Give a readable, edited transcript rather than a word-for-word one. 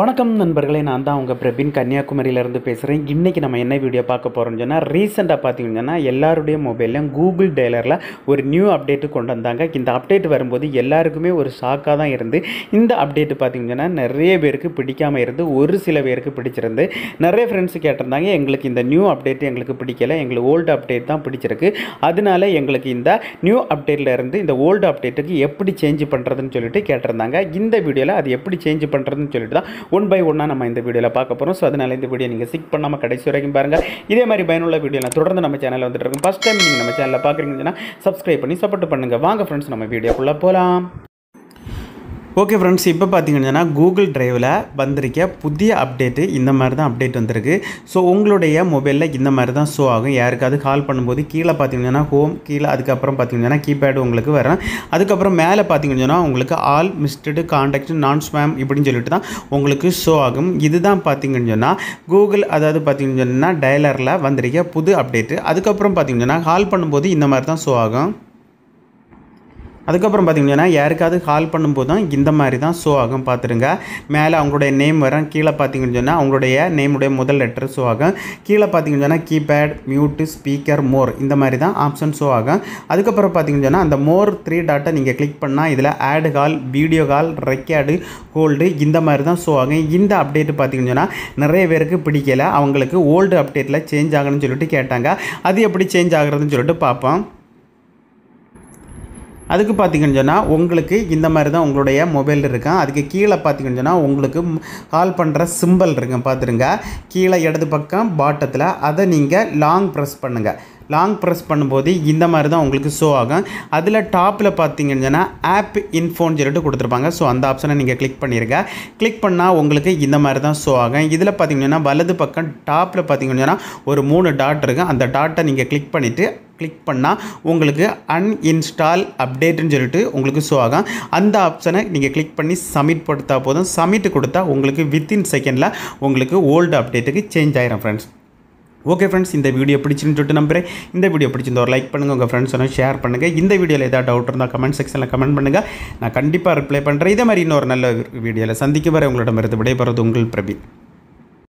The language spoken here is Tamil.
வணக்கம் நண்பர்களே, நான் தான் உங்கள் பிரபின் கன்னியாகுமரியிலேருந்து பேசுகிறேன். இன்றைக்கி நம்ம என்ன வீடியோ பார்க்க போகிறோம்னு சொன்னால், ரீசெண்டாக பார்த்தீங்கன்னா எல்லாருடைய மொபைல்லையும் கூகுள் டயலரில் ஒரு நியூ அப்டேட்டு கொண்டு வந்தாங்க. இந்த அப்டேட் வரும்போது எல்லாருக்குமே ஒரு ஷாக்காக தான் இருந்து, இந்த அப்டேட்டு பார்த்தீங்கன்னா நிறைய பேருக்கு பிடிக்காமல் இருந்து, ஒரு சில பேருக்கு பிடிச்சிருந்து. நிறைய ஃப்ரெண்ட்ஸ் கேட்டிருந்தாங்க, எங்களுக்கு இந்த நியூ அப்டேட் எங்களுக்கு பிடிக்கலை, எங்களுக்கு ஓல்டு அப்டேட் தான் பிடிச்சிருக்கு, அதனால எங்களுக்கு இந்த நியூ அப்டேட்டில் இருந்து இந்த ஓல்டு அப்டேட்டுக்கு எப்படி சேஞ்ச் பண்ணுறதுன்னு சொல்லிட்டு கேட்டிருந்தாங்க. இந்த வீடியோவில் அது எப்படி சேஞ்ச் பண்ணுறதுன்னு சொல்லிட்டு தான் ஒன் பை ஒன்னாக நம்ம இந்த வீடியோவில் பார்க்க போகிறோம். ஸோ அதனால் இந்த வீடியோ நீங்கள் ஸ்கிப் பண்ணாமல் கடைசி வரைக்கும் பாருங்கள். இதே மாதிரி பயனுள்ள வீடியோலாம் தொடர்ந்து நம்ம சேனலில் வந்துட்டு இருக்கும். ஃபஸ்ட் டைம் நீங்கள் நம்ம சேனலில் பார்க்குறீங்கன்னா சப்ஸ்கிரைப் பண்ணி சப்போர்ட் பண்ணுங்கள். வாங்க ஃப்ரெண்ட்ஸ், நம்ம வீடியோக்குள்ளே போகலாம். ஓகே ஃப்ரெண்ட்ஸ், இப்போ பார்த்தீங்கன்னா கூகுள் டிரைவில் வந்திருக்க புதிய அப்டேட்டு இந்த மாதிரி தான் அப்டேட் வந்திருக்கு. ஸோ உங்களுடைய மொபைலில் இந்த மாதிரி தான் ஷோ ஆகும். யாருக்காவது கால் பண்ணும்போது கீழே பார்த்தீங்கன்னா ஹோம், கீழே அதுக்கப்புறம் பார்த்தீங்கன்னா கீபேடு உங்களுக்கு வரும். அதுக்கப்புறம் மேலே பார்த்தீங்கன்னா உங்களுக்கு ஆல், மிஸ்டு, கான்டாக்ட், நான் ஸ்பேம் இப்படின்னு சொல்லிட்டு தான் உங்களுக்கு ஷோ ஆகும். இதுதான் பார்த்தீங்கன்னு சொன்னால் கூகுள், அதாவது பார்த்தீங்கன்னா டயலரில் வந்திருக்க புது அப்டேட்டு. அதுக்கப்புறம் பார்த்தீங்கன்னா கால் பண்ணும்போது இந்த மாதிரி தான் ஷோ ஆகும். அதுக்கப்புறம் பார்த்தீங்கன்னா யாருக்காவது கால் பண்ணும்போது தான் இந்த மாதிரி தான் ஷோ ஆகும். பார்த்துருங்க, மேலே அவங்களுடைய நேம் வரும், கீழே பார்த்தீங்கன்னு சொன்னால் அவங்களுடைய நேமுடைய முதல் லெட்டர் ஷோ ஆகும். கீழே பார்த்தீங்கன்னு சொன்னால் கீபேட், மியூட்டு, ஸ்பீக்கர், மோர் இந்த மாதிரி தான் ஆப்ஷன் ஷோ ஆகும். அதுக்கப்புறம் பார்த்தீங்கன்னு சொன்னால் அந்த மோர் 3 டாட்டை நீங்கள் கிளிக் பண்ணால் இதில் ஆட் கால், வீடியோ கால், ரெக்கார்டு, ஹோல்டு இந்த மாதிரி தான் ஷோ ஆகும். இந்த அப்டேட்டு பார்த்தீங்கன்னு சொன்னால் நிறைய பேருக்கு பிடிக்கல, அவங்களுக்கு ஓல்டு அப்டேட்டில் சேஞ்ச் ஆகணும்னு சொல்லிட்டு கேட்டாங்க. அது எப்படி சேஞ்ச் ஆகுறதுன்னு சொல்லிட்டு பார்ப்போம். அதுக்கு பார்த்தீங்கன்னு சொன்னால் உங்களுக்கு இந்த மாதிரி தான் உங்களுடைய மொபைல் இருக்கும். அதுக்கு கீழே பார்த்தீங்கன்னு சொன்னால் உங்களுக்கு கால் பண்ணுற சிம்பிள் இருக்கும். பார்த்துருங்க, கீழே இடது பக்கம் பாட்டத்தில் அதை நீங்கள் லாங் ப்ரெஸ் பண்ணுங்கள். லாங் ப்ரெஸ் பண்ணும்போது இந்த மாதிரி தான் உங்களுக்கு ஷோ ஆகும். அதில் டாப்பில் பார்த்தீங்கன்னா ஆப் இன்ஃபோன்னு சொல்லிட்டு கொடுத்துருப்பாங்க. ஸோ அந்த ஆப்ஷனை நீங்கள் கிளிக் பண்ணிடுங்க. கிளிக் பண்ணால் உங்களுக்கு இந்த மாதிரி தான் ஷோ ஆகும். இதில் பார்த்தீங்கன்னா வலது பக்கம் டாப்பில் பார்த்தீங்கன்னா ஒரு 3 டாட் இருக்குது. அந்த டாட்டை நீங்கள் கிளிக் பண்ணிவிட்டு கிளிக் பண்ணால் உங்களுக்கு அன்இன்ஸ்டால் அப்டேட்டுன்னு சொல்லிட்டு உங்களுக்கு ஷோ ஆகும். அந்த ஆப்ஷனை நீங்கள் கிளிக் பண்ணி சப்மிட் கொடுத்தா போதும். சப்மிட் கொடுத்தா உங்களுக்கு வித்தின் செகண்டில் உங்களுக்கு ஓல்டு அப்டேட்டுக்கு சேஞ்ச் ஆகிரும் ஃப்ரெண்ட்ஸ். ஓகே ஃப்ரெண்ட்ஸ், இந்த வீடியோ பிடிச்சின்னு சொல்லிட்டு நம்புறேன். இந்த வீடியோ பிடிச்சிருந்த ஒரு லைக் பண்ணுங்கள், உங்கள் ஃப்ரெண்ட்ஸோட ஷேர் பண்ணுங்கள். இந்த வீடியோவில் ஏதாவது டவுட் இருந்தால் கமெண்ட் செக்ஷனில் கமெண்ட் பண்ணுங்கள், நான் கண்டிப்பாக ரிப்ளை பண்ணுறேன். இதே மாதிரி இன்னொரு நல்ல வீடியோவில் சந்திக்க வரை உங்களிடமிருந்து விடைபெறுவது உங்கள் பிரபி.